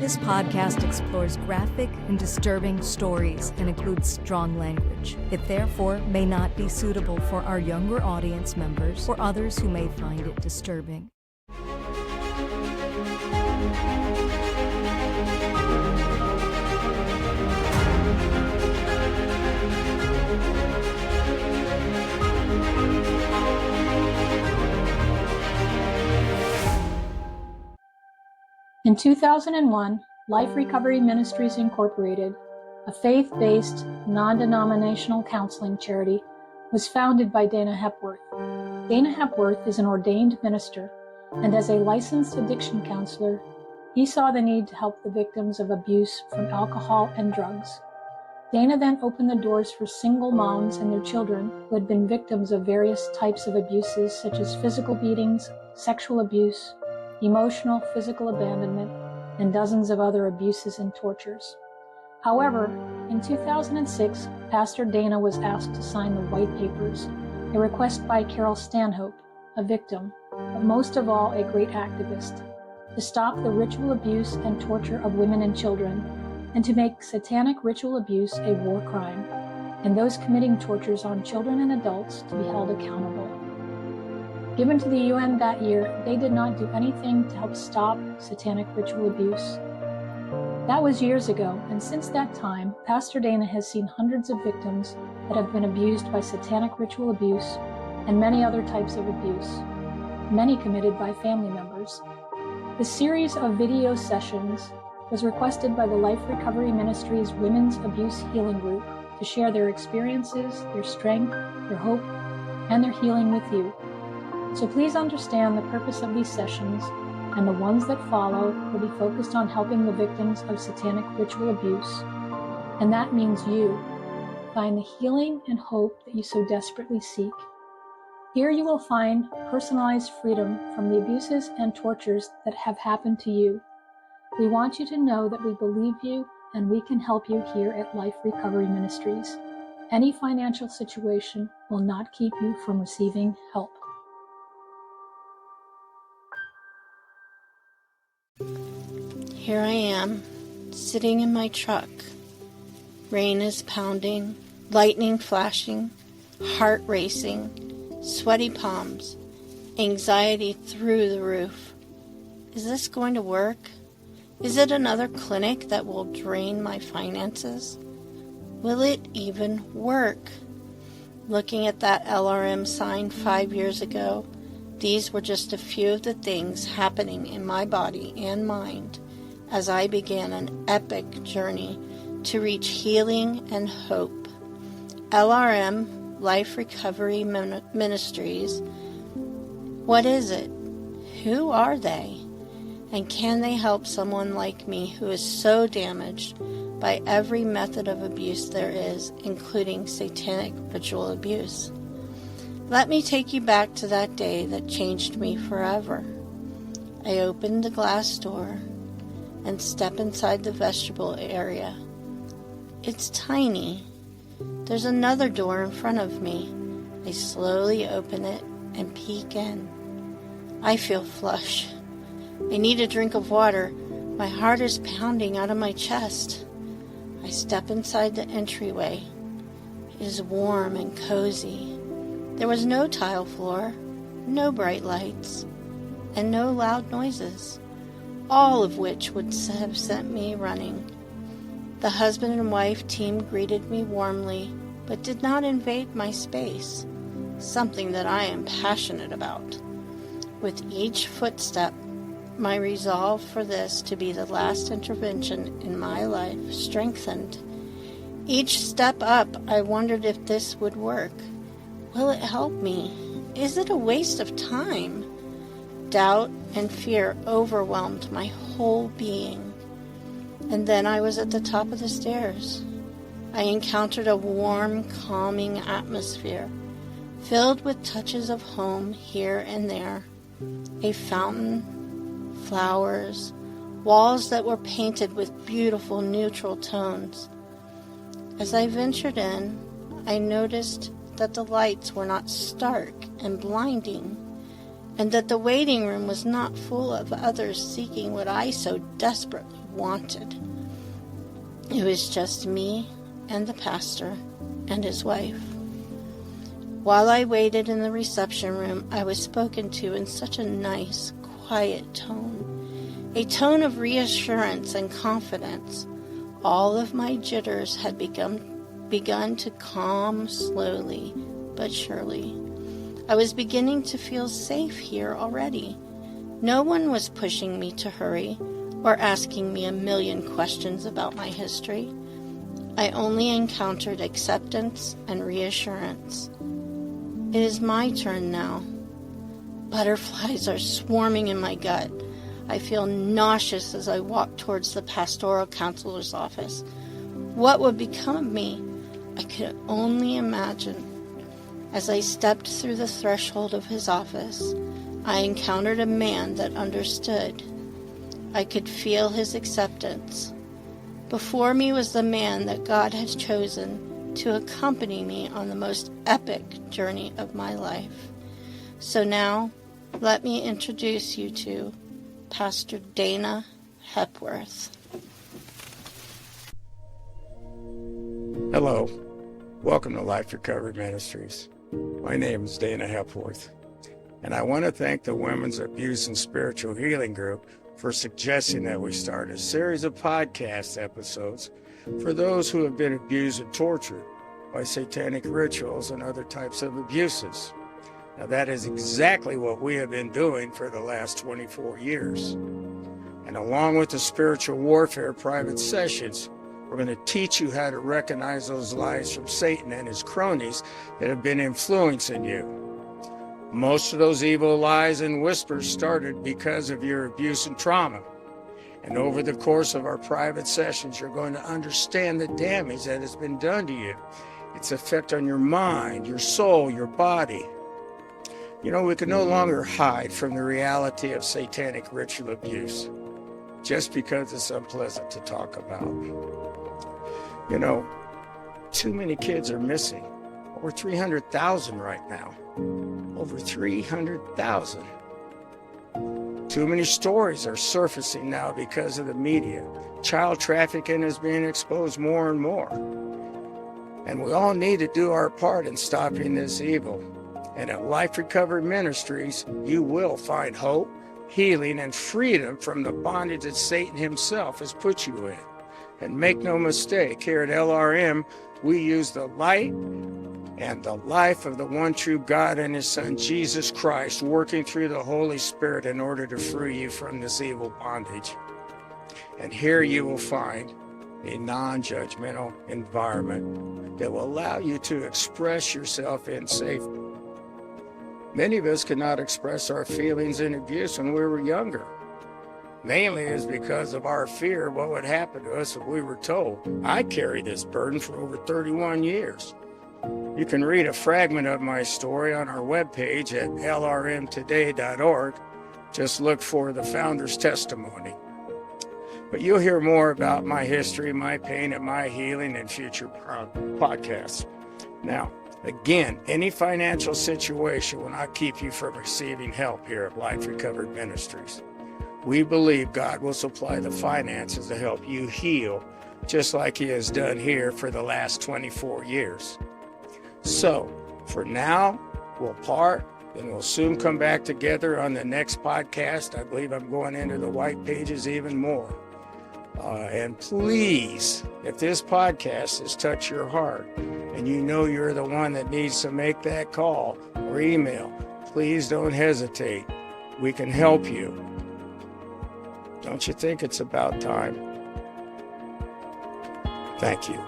This podcast explores graphic and disturbing stories and includes strong language. It therefore may not be suitable for our younger audience members or others who may find it disturbing. In 2001, Life Recovery Ministries Incorporated, a faith-based, non-denominational counseling charity, was founded by Dana Hepworth. Dana Hepworth is an ordained minister, and as a licensed addiction counselor, he saw the need to help the victims of abuse from alcohol and drugs. Dana then opened the doors for single moms and their children who had been victims of various types of abuses such as physical beatings, sexual abuse, emotional, physical abandonment, and dozens of other abuses and tortures. However, in 2006, Pastor Dana was asked to sign the White Papers, a request by Carol Stanhope, a victim, but most of all a great activist, to stop the ritual abuse and torture of women and children, and to make satanic ritual abuse a war crime, and those committing tortures on children and adults to be held accountable. Given to the UN that year, they did not do anything to help stop satanic ritual abuse. That was years ago, and since that time, Pastor Dana has seen hundreds of victims that have been abused by satanic ritual abuse and many other types of abuse, many committed by family members. The series of video sessions was requested by the Life Recovery Ministries Women's Abuse Healing Group to share their experiences, their strength, their hope, and their healing with you. So please understand the purpose of these sessions, and the ones that follow will be focused on helping the victims of satanic ritual abuse. And that means you find the healing and hope that you so desperately seek. Here you will find personalized freedom from the abuses and tortures that have happened to you. We want you to know that we believe you and we can help you here at Life Recovery Ministries. Any financial situation will not keep you from receiving help. Here I am, sitting in my truck. Rain is pounding, lightning flashing, heart racing, sweaty palms, anxiety through the roof. Is this going to work? Is it another clinic that will drain my finances? Will it even work? Looking at that LRM sign 5 years ago, these were just a few of the things happening in my body and mind as I began an epic journey to reach healing and hope. LRM, Life Recovery Ministries, what is it? Who are they? And can they help someone like me who is so damaged by every method of abuse there is, including satanic ritual abuse? Let me take you back to that day that changed me forever. I opened the glass door and step inside the vestibule area. It's tiny. There's another door in front of me. I slowly open it and peek in. I feel flush. I need a drink of water. My heart is pounding out of my chest. I step inside the entryway. It is warm and cozy. There was no tile floor, no bright lights, and no loud noises, all of which would have sent me running. The husband and wife team greeted me warmly, but did not invade my space, something that I am passionate about. With each footstep, my resolve for this to be the last intervention in my life strengthened. Each step up, I wondered if this would work. Will it help me? Is it a waste of time? Doubt and fear overwhelmed my whole being. And then I was at the top of the stairs. I encountered a warm, calming atmosphere, filled with touches of home here and there. A fountain, flowers, walls that were painted with beautiful neutral tones. As I ventured in, I noticed that the lights were not stark and blinding, and that the waiting room was not full of others seeking what I so desperately wanted. It was just me and the pastor and his wife. While I waited in the reception room, I was spoken to in such a nice, quiet tone, a tone of reassurance and confidence. All of my jitters had begun to calm slowly but surely. I was beginning to feel safe here already. No one was pushing me to hurry or asking me a million questions about my history. I only encountered acceptance and reassurance. It is my turn now. Butterflies are swarming in my gut. I feel nauseous as I walk towards the pastoral counselor's office. What would become of me? I could only imagine. As I stepped through the threshold of his office, I encountered a man that understood. I could feel his acceptance. Before me was the man that God had chosen to accompany me on the most epic journey of my life. So now, let me introduce you to Pastor Dana Hepworth. Hello. Welcome to Life Recovery Ministries. My name is Dana Hepworth, and I want to thank the Women's Abuse and Spiritual Healing Group for suggesting that we start a series of podcast episodes for those who have been abused and tortured by satanic rituals and other types of abuses. Now, that is exactly what we have been doing for the last 24 years. And along with the spiritual warfare private sessions, we're going to teach you how to recognize those lies from Satan and his cronies that have been influencing you. Most of those evil lies and whispers started because of your abuse and trauma. And over the course of our private sessions, you're going to understand the damage that has been done to you, its effect on your mind, your soul, your body. You know, we can no longer hide from the reality of satanic ritual abuse just because it's unpleasant to talk about. You know, too many kids are missing. Over 300,000 right now. Over 300,000. Too many stories are surfacing now because of the media. Child trafficking is being exposed more and more. And we all need to do our part in stopping this evil. And at Life Recovery Ministries, you will find hope, healing, and freedom from the bondage that Satan himself has put you in. And make no mistake, here at LRM, we use the light and the life of the one true God and his Son, Jesus Christ, working through the Holy Spirit in order to free you from this evil bondage. And here you will find a non-judgmental environment that will allow you to express yourself in safety. Many of us could not express our feelings in abuse when we were younger. Mainly is because of our fear of what would happen to us if we were told. I carry this burden for over 31 years. You can read a fragment of my story on our webpage at lrmtoday.org. Just look for the founder's testimony. But you'll hear more about my history, my pain, and my healing in future podcasts. Now, again, any financial situation will not keep you from receiving help here at Life Recovery Ministries. We believe God will supply the finances to help you heal, just like he has done here for the last 24 years. So, for now, we'll part, and we'll soon come back together on the next podcast. I believe I'm going into the white pages even more. And please, if this podcast has touched your heart, and you know you're the one that needs to make that call or email, please don't hesitate. We can help you. Don't you think it's about time? Thank you.